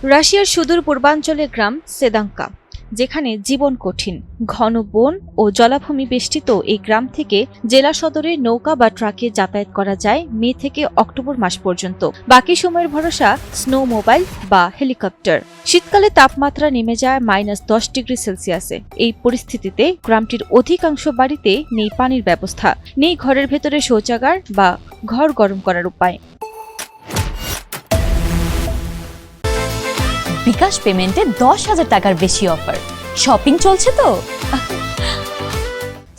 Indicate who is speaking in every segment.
Speaker 1: রাশিয়ার সুদূর পূর্বাঞ্চলের গ্রাম সেদাঙ্কা, যেখানে জীবন কঠিন। ঘন বন ও জলাভূমি বেষ্টিত এই গ্রাম থেকে জেলা সদরে নৌকা বা ট্রাকে যাতায়াত করা যায় মে থেকে অক্টোবর মাস পর্যন্ত। বাকি সময়ের ভরসা স্নো মোবাইল বা হেলিকপ্টার। শীতকালে তাপমাত্রা নেমে যায় -10 ডিগ্রি সেলসিয়াসে। এই পরিস্থিতিতে গ্রামটির অধিকাংশ বাড়িতে নেই পানির ব্যবস্থা, নেই ঘরের ভেতরে শৌচাগার বা ঘর গরম করার উপায়।
Speaker 2: বিকাশ পেমেন্টে 10,000 টাকার বেশি অফার। শপিং চলছে তো।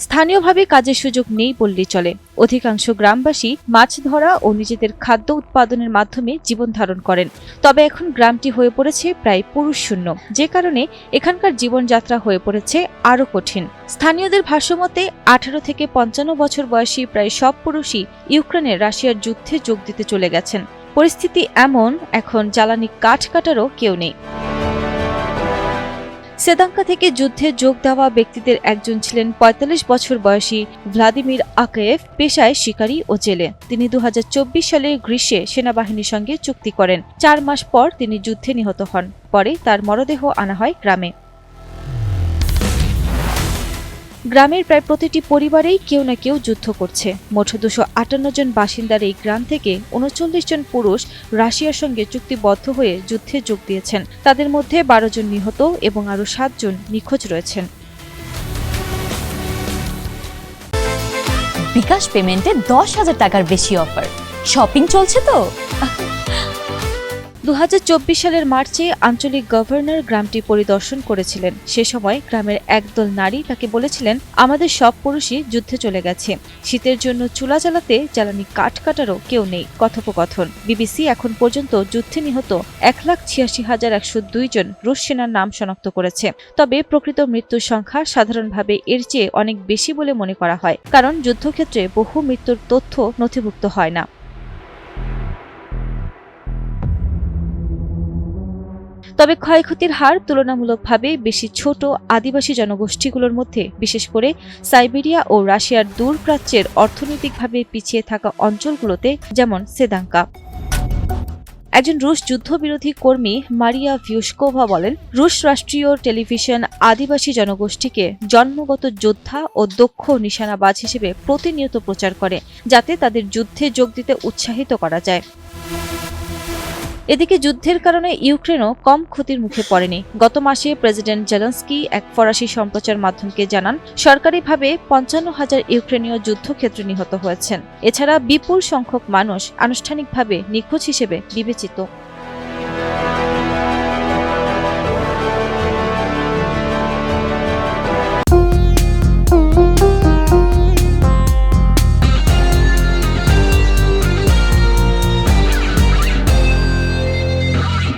Speaker 1: স্থানীয়ভাবে কাজের সুযোগ নেই বললেই চলে। অধিকাংশ গ্রামবাসী মাছ ধরা ও নিজেদের খাদ্য উৎপাদনের মাধ্যমে জীবন ধারণ করেন। তবে এখন গ্রামটি হয়ে পড়েছে প্রায় পুরুষ শূন্য, যে কারণে এখানকার জীবনযাত্রা হয়ে পড়েছে আরও কঠিন। স্থানীয়দের ভাষ্যমতে 18 থেকে 55 বছর বয়সী প্রায় সব পুরুষই ইউক্রেনের রাশিয়ার যুদ্ধে যোগ দিতে চলে গেছেন। পরিস্থিতি এমন, এখন জ্বালানি কাঠ কাটারও কেউ নেই। সেদাঙ্কা থেকে যুদ্ধে যোগ দেওয়া ব্যক্তিদের একজন ছিলেন 45 বছর বয়সী ভ্লাদিমির আকায়েভ, পেশায় শিকারী ও জেলে। তিনি 2024 সালে গ্রীষ্মে সেনাবাহিনীর সঙ্গে চুক্তি করেন। 4 মাস পর তিনি যুদ্ধে নিহত হন। পরে তার মরদেহ আনা হয় গ্রামে। গ্রামের প্রায় প্রতিটি পরিবারেই কেউ না কেউ যুদ্ধ করছে। মোট 258 জন বাসিন্দার এই গ্রাম থেকে 39 জন পুরুষ রাশিয়ার সঙ্গে চুক্তিবদ্ধ হয়ে যুদ্ধে যোগ দিয়েছেন। তাদের মধ্যে 12 জন নিহত এবং আরও 7 জন নিখোঁজ রয়েছেন।
Speaker 2: বিকাশ পেমেন্টে 10,000 টাকার বেশি অফার। শপিং চলছে তো।
Speaker 1: 2024 সালের মার্চে আঞ্চলিক গভর্নর গ্রামটি পরিদর্শন করেছিলেন। সে সময় গ্রামের একদল নারী তাকে বলেছিলেন, আমাদের সব পুরুষই যুদ্ধে চলে গেছে, শীতের জন্য চুলা জ্বালাতে জ্বালানি কাঠ কাটারও কেউ নেই। কথোপকথন। বিবিসি এখন পর্যন্ত যুদ্ধে নিহত 1,86,102 জন রুশ সেনার নাম শনাক্ত করেছে। তবে প্রকৃত মৃত্যুর সংখ্যা সাধারণভাবে এর চেয়ে অনেক বেশি বলে মনে করা হয়, কারণ যুদ্ধক্ষেত্রে বহু মৃত্যুর তথ্য নথিভুক্ত হয় না। তবে ক্ষয়ক্ষতির হার তুলনামূলকভাবে বেশি ছোট আদিবাসী জনগোষ্ঠীগুলোর মধ্যে, বিশেষ করে সাইবেরিয়া ও রাশিয়ার দূরপ্রাচ্যের অর্থনৈতিকভাবে পিছিয়ে থাকা অঞ্চলগুলোতে, যেমন সেদাঙ্কা। একজন রুশ যুদ্ধবিরোধী কর্মী মারিয়া ভিউশকোভা বলেন, রুশ রাষ্ট্রীয় টেলিভিশন আদিবাসী জনগোষ্ঠীকে জন্মগত যোদ্ধা ও দক্ষ নিশানাবাজ হিসেবে প্রতিনিয়ত প্রচার করে, যাতে তাদের যুদ্ধে যোগ দিতে উৎসাহিত করা যায়। এদিকে যুদ্ধের কারণে ইউক্রেনও কম ক্ষতির মুখে পড়েনি। গত মাসে প্রেসিডেন্ট জেলেনস্কি এক ফরাসি সম্প্রচার মাধ্যমকে জানান, সরকারিভাবে 55,000 ইউক্রেনীয় যুদ্ধক্ষেত্রে নিহত হয়েছেন। এছাড়া বিপুল সংখ্যক মানুষ আনুষ্ঠানিকভাবে নিখোঁজ হিসেবে বিবেচিত।